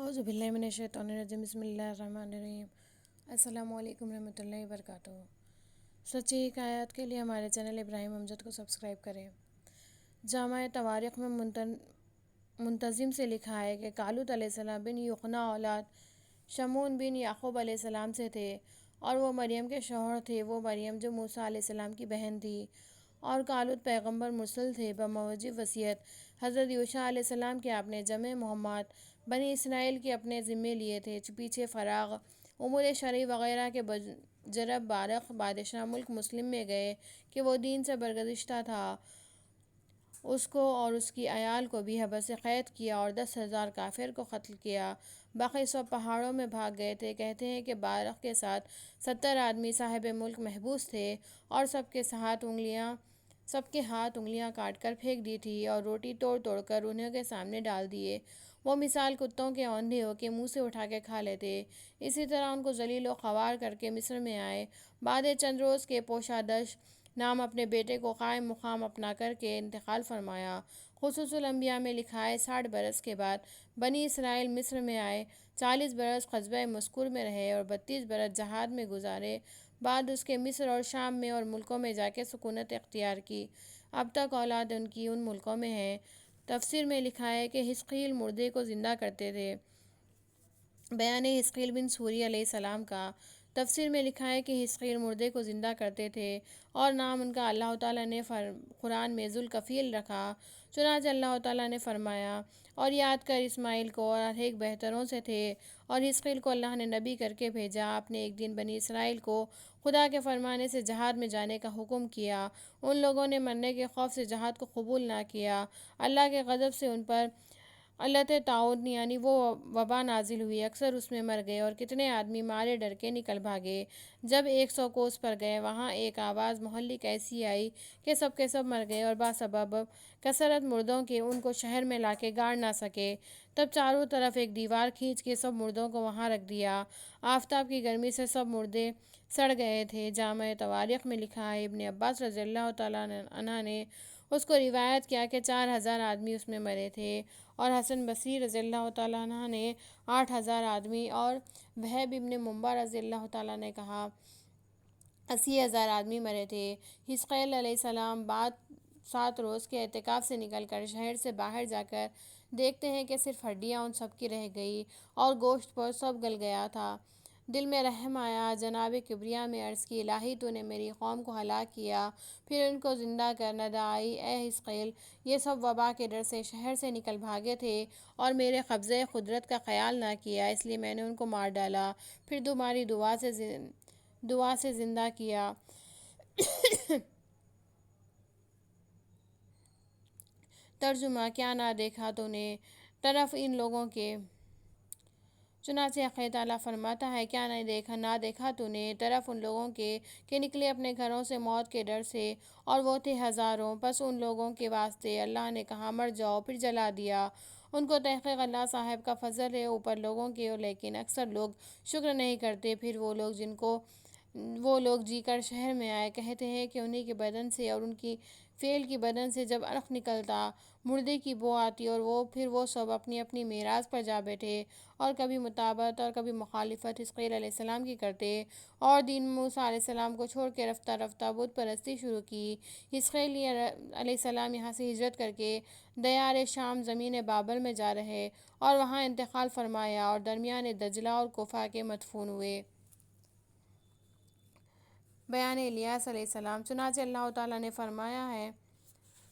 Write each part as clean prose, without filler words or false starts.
اعوذ باللہ من الشیطان الرجیم بسم اللہ الرحمن الرحیم۔ السلام علیکم ورحمۃ اللہ وبرکاتہ۔ سچی حکایات کے لیے ہمارے چینل ابراہیم امجد کو سبسکرائب کریں۔ جامع تواریخ میں منتظم سے لکھا ہے کہ کالوت علیہ السلام بن یقنا اولاد شمعون بن یعقوب علیہ السلام سے تھے اور وہ مریم کے شوہر تھے۔ وہ مریم جو موسیٰ علیہ السلام کی بہن تھی اور کالوت پیغمبر مرسل تھے۔ بموجب وصیت حضرت یوشع علیہ السلام کے آپ نے جمع مہمات بنی اسرائیل کے اپنے ذمے لیے تھے۔ پیچھے فراغ امور شرعی وغیرہ کے بجرب بارق بادشاہ ملک مسلم میں گئے کہ وہ دین سے برگزشتہ تھا، اس کو اور اس کی عیال کو بھی حبس سے قید کیا اور 10,000 کافر کو قتل کیا۔ باقی سب پہاڑوں میں بھاگ گئے تھے۔ کہتے ہیں کہ بارق کے ساتھ 70 آدمی صاحب ملک محبوس تھے اور سب کے ہاتھ انگلیاں کاٹ کر پھینک دی تھی اور روٹی توڑ توڑ کر انہیں کے سامنے ڈال دیے۔ وہ مثال کتوں کے اوندھے ہو کے منہ سے اٹھا کے کھا لیتے۔ اسی طرح ان کو ذلیل و خوار کر کے مصر میں آئے۔ بعد چند روز کے پوشادش نام اپنے بیٹے کو قائم مقام اپنا کر کے انتقال فرمایا۔ قصص الانبیاء میں لکھا ہے 60 برس کے بعد بنی اسرائیل مصر میں آئے، 40 برس قصبہ مذکور میں رہے اور 32 برس جہاد میں گزارے۔ بعد اس کے مصر اور شام میں اور ملکوں میں جا کے سکونت اختیار کی۔ اب تک اولاد ان کی ان ملکوں میں ہے۔ تفسیر میں لکھا ہے کہ حزقیل مردے کو زندہ کرتے تھے۔ بیان حزقیل بن سوری علیہ السلام کا۔ تفسیر میں لکھا ہے کہ حزقیل مردے کو زندہ کرتے تھے اور نام ان کا اللہ تعالیٰ نے قرآن میں ذوالکفیل رکھا۔ چنانچہ اللہ تعالیٰ نے فرمایا اور یاد کر اسماعیل کو اور ایک بہتروں سے تھے اور حزقیل کو اللہ نے نبی کر کے بھیجا۔ آپ نے ایک دن بنی اسرائیل کو خدا کے فرمانے سے جہاد میں جانے کا حکم کیا۔ ان لوگوں نے مرنے کے خوف سے جہاد کو قبول نہ کیا۔ اللہ کے غضب سے ان پر علت طاعون یعنی وہ وبا نازل ہوئی، اکثر اس میں مر گئے اور کتنے آدمی مارے ڈر کے نکل بھاگے۔ جب 100 کوس پر گئے وہاں ایک آواز مہلک ایسی آئی کہ سب کے سب مر گئے اور بسبب کثرت مردوں کے ان کو شہر میں لا کے گاڑ نہ سکے۔ تب چاروں طرف ایک دیوار کھینچ کے سب مردوں کو وہاں رکھ دیا۔ آفتاب کی گرمی سے سب مردے سڑ گئے تھے۔ جامع تواریخ میں لکھا ہے ابن عباس رضی اللہ تعالیٰ عنہ نے اس کو روایت کیا کہ 4,000 آدمی اس میں مرے تھے اور حسن بصری رضی اللہ تعالیٰ عنہ نے 8,000 آدمی اور وہب ابن منبع رضی اللہ تعالیٰ نے کہا 80,000 آدمی مرے تھے۔ حزقیل علیہ السلام بعد 7 روز کے اعتکاف سے نکل کر شہر سے باہر جا کر دیکھتے ہیں کہ صرف ہڈیاں ان سب کی رہ گئی اور گوشت پر سب گل گیا تھا۔ دل میں رحم آیا، جناب کبریا میں عرض کی الہی تو نے میری قوم کو ہلاک کیا پھر ان کو زندہ کر نہ آئی۔ اے حزقیل، یہ سب وبا کے ڈر سے شہر سے نکل بھاگے تھے اور میرے قبضۂ قدرت کا خیال نہ کیا، اس لیے میں نے ان کو مار ڈالا، پھر تمہاری دعا سے زندہ کیا۔ ترجمہ: کیا نہ دیکھا تو نے طرف ان لوگوں کے؟ چنانچہ حق تعالیٰ فرماتا ہے کیا نہ دیکھا تو نے طرف ان لوگوں کے کہ نکلے اپنے گھروں سے موت کے ڈر سے اور وہ تھے ہزاروں۔ پس ان لوگوں کے واسطے اللہ نے کہا مر جاؤ، پھر جلا دیا ان کو۔ تحقیق اللہ صاحب کا فضل ہے اوپر لوگوں کے، لیکن اکثر لوگ شکر نہیں کرتے۔ پھر وہ لوگ جی کر شہر میں آئے، کہتے ہیں کہ انہی کے بدن سے اور ان کی فیل کی بدن سے جب عرق نکلتا مردے کی بو آتی اور پھر وہ سب اپنی اپنی میراث پر جا بیٹھے اور کبھی مطابقت اور کبھی مخالفت حزقیل علیہ السلام کی کرتے اور دین موسیٰ علیہ السلام کو چھوڑ کے رفتہ رفتہ بت پرستی شروع کی۔ حزقیل علیہ السلام یہاں سے ہجرت کر کے دیار شام زمین بابل میں جا رہے اور وہاں انتقال فرمایا اور درمیان دجلہ اور کوفہ کے مدفون ہوئے۔ بیان الیاس علیہ السلام۔ چنانچہ اللہ تعالیٰ نے فرمایا ہے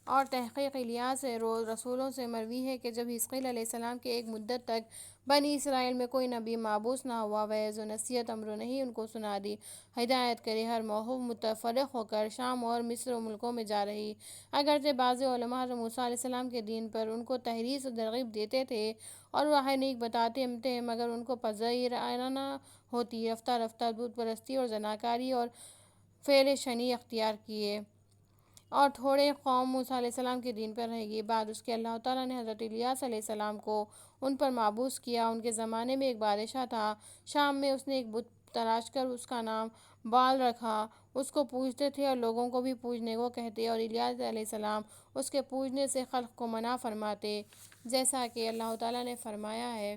اور تحقیق الیاس رسولوں سے مروی ہے کہ جب حزقیل علیہ السلام کے ایک مدت تک بنی اسرائیل میں کوئی نبی مبعوث نہ ہوا، وعظ و نصیحت امر نہیں ان کو سنا دی، ہدایت کرے، ہر موحد متفرق ہو کر شام اور مصر و ملکوں میں جا رہی۔ اگرچہ بعض علماء حضرت موسیٰ علیہ السلام کے دین پر ان کو تحریض و ترغیب دیتے تھے اور راہ نیک بتاتے تھے، مگر ان کو پذیرائی نہ ہوتی۔ رفتہ رفتہ بت پرستی اور زناکاری اور فعل شنیع اختیار کیے اور تھوڑے قوم موسیٰ علیہ السلام کے دین پر رہ گئی۔ بعد اس کے اللہ تعالیٰ نے حضرت الیاس علیہ السلام کو ان پر مبعوث کیا۔ ان کے زمانے میں ایک بادشاہ تھا شام میں، اس نے ایک بت تراش کر اس کا نام بال رکھا، اس کو پوجتے تھے اور لوگوں کو بھی پوجنے کو کہتے اور الیاس علیہ السلام اس کے پوجنے سے خلق کو منع فرماتے، جیسا کہ اللہ تعالیٰ نے فرمایا ہے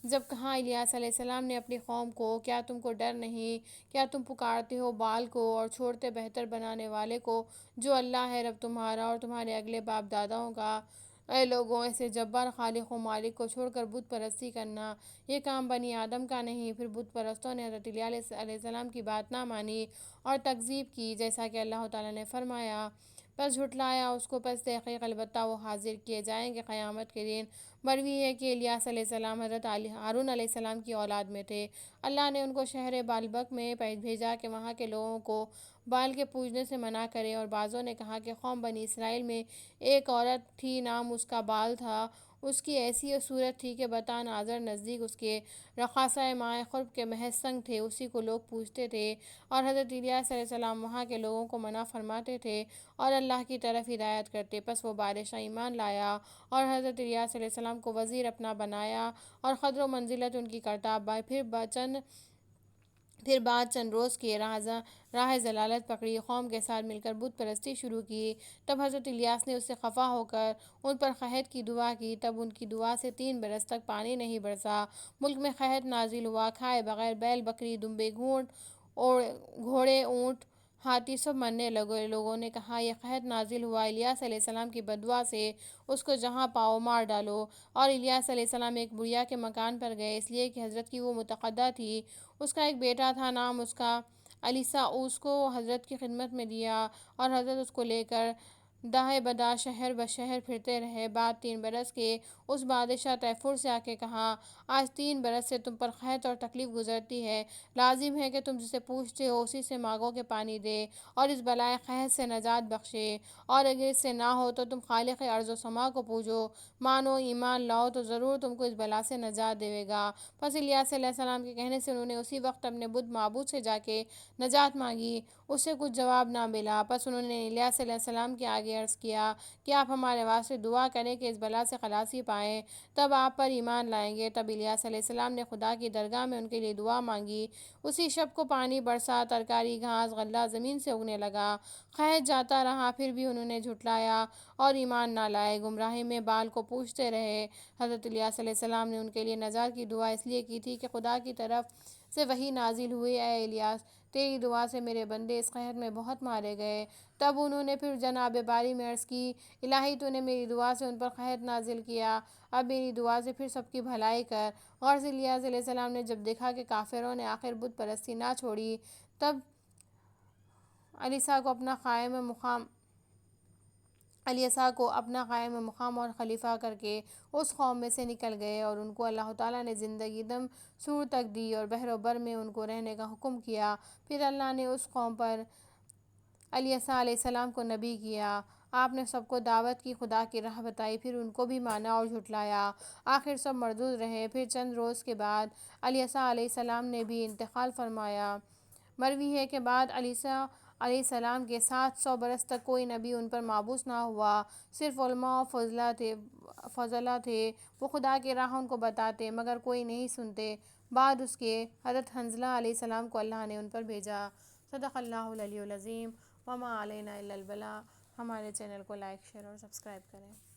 جب کہا الیاس علیہ السلام نے اپنی قوم کو، کیا تم کو ڈر نہیں؟ کیا تم پکارتے ہو بال کو اور چھوڑتے بہتر بنانے والے کو، جو اللہ ہے رب تمہارا اور تمہارے اگلے باپ داداؤں کا؟ اے لوگوں، ایسے جبار خالق و مالک کو چھوڑ کر بت پرستی کرنا، یہ کام بنی آدم کا نہیں۔ پھر بت پرستوں نے حضرت الیاس علیہ السلام کی بات نہ مانی اور تکذیب کی، جیسا کہ اللہ تعالیٰ نے فرمایا، پس جھٹلایا اس کو، پس تحقیق البتہ وہ حاضر کیے جائیں گے قیامت کے دن۔ مروی ہے کہ الیاس علیہ السلام حضرت ہارون علیہ السلام کی اولاد میں تھے۔ اللہ نے ان کو شہر بالبک میں بھیجا کہ وہاں کے لوگوں کو بال کے پوجنے سے منع کرے، اور بعضوں نے کہا کہ قوم بنی اسرائیل میں ایک عورت تھی، نام اس کا بال تھا، اس کی ایسی صورت تھی کہ بتا ناظر نزدیک اس کے رقاصۂ مائے قرب کے محض سنگ تھے، اسی کو لوگ پوجتے تھے، اور حضرت الیاس علیہ السلام وہاں کے لوگوں کو منع فرماتے تھے اور اللہ کی طرف ہدایت کرتے۔ پس وہ بادشاہ ایمان لایا اور حضرت الیاس علیہ السلام کو وزیر اپنا بنایا اور قدر و منزلت ان کی کرتاب بائی۔ پھر بعد چند روز کی راہ ضلالت پکڑی، قوم کے ساتھ مل کر بت پرستی شروع کی۔ تب حضرت الیاس نے اس سے خفا ہو کر ان پر قحط کی دعا کی، تب ان کی دعا سے 3 برس تک پانی نہیں برسا، ملک میں قحط نازل ہوا، کھائے بغیر بیل بکری دمبے گھوڑے اونٹ ہاتھی سب مرنے لگے۔ لوگوں نے کہا یہ قحط نازل ہوا الیاس علیہ السلام کی بددعا سے، اس کو جہاں پاؤ مار ڈالو۔ اور الیاس علیہ السلام ایک بڑھیا کے مکان پر گئے، اس لیے کہ حضرت کی وہ متقدہ تھی، اس کا ایک بیٹا تھا، نام اس کا علیسا، اس کو حضرت کی خدمت میں دیا اور حضرت اس کو لے کر دائیں بداں شہر بشہر پھرتے رہے۔ بعد 3 برس کے اس بادشاہ طیفور سے آ کے کہا، آج 3 برس سے تم پر قحط اور تکلیف گزرتی ہے، لازم ہے کہ تم جسے پوجتے ہو اسی سے مانگو کہ پانی دے اور اس بلائے قحط سے نجات بخشے، اور اگر اس سے نہ ہو تو تم خالق ارض و سما کو پوجو، مانو ایمان لاؤ تو ضرور تم کو اس بلا سے نجات دے گا۔ پس الیاس علیہ السلام کے کہنے سے انہوں نے اسی وقت اپنے بت معبود سے جا کے نجات مانگی، اس سے کچھ جواب نہ ملا۔ پس انہوں نے الیاس علیہ السلام کے آگے عرض کیا کہ آپ ہمارے واسطے دعا کریں کہ اس بلا سے خلاصی پائیں، تب آپ پر ایمان لائیں گے۔ تب الیاس علیہ السلام نے خدا کی درگاہ میں ان کے لیے دعا مانگی، اسی شب کو پانی برسا، ترکاری گھاس غلہ زمین سے اگنے لگا، قحط جاتا رہا، پھر بھی انہوں نے جھٹلایا اور ایمان نہ لائے، گمراہی میں بال کو پوجتے رہے۔ حضرت الیاس علیہ السلام نے ان کے لیے نجات کی دعا اس لیے کی تھی کہ خدا کی طرف سے وحی نازل ہوئی، اے الیاس، تیری دعا سے میرے بندے اس قحط میں بہت مارے گئے۔ تب انہوں نے پھر جناب باری میں عرض کی، الہی تو نے میری دعا سے ان پر قحط نازل کیا، اب میری دعا سے پھر سب کی بھلائی کر۔ غور سے الیاس علیہ السلام نے جب دیکھا کہ کافروں نے آخر بت پرستی نہ چھوڑی، تب علیسیٰ کو اپنا قائم مقام اور خلیفہ کر کے اس قوم میں سے نکل گئے، اور ان کو اللہ تعالیٰ نے زندگی دم سور تک دی اور بحر و بر میں ان کو رہنے کا حکم کیا۔ پھر اللہ نے اس قوم پر علیسیٰ علیہ السلام کو نبی کیا، آپ نے سب کو دعوت کی، خدا کی راہ بتائی، پھر ان کو بھی مانا اور جھٹلایا، آخر سب مردود رہے۔ پھر چند روز کے بعد علیسیٰ علیہ السلام نے بھی انتقال فرمایا۔ مروی ہے کہ بعد علیسیٰ علیہ السلام کے 700 برس تک کوئی نبی ان پر مبعوث نہ ہوا، صرف علماء و فضلاء تھے، وہ خدا کی راہ ان کو بتاتے، مگر کوئی نہیں سنتے۔ بعد اس کے حضرت حنظلہ علیہ السلام کو اللہ نے ان پر بھیجا۔ صدق اللہ العلی العظیم۔ وما علینا الا البلاغ۔ ہمارے چینل کو لائک، شیئر اور سبسکرائب کریں۔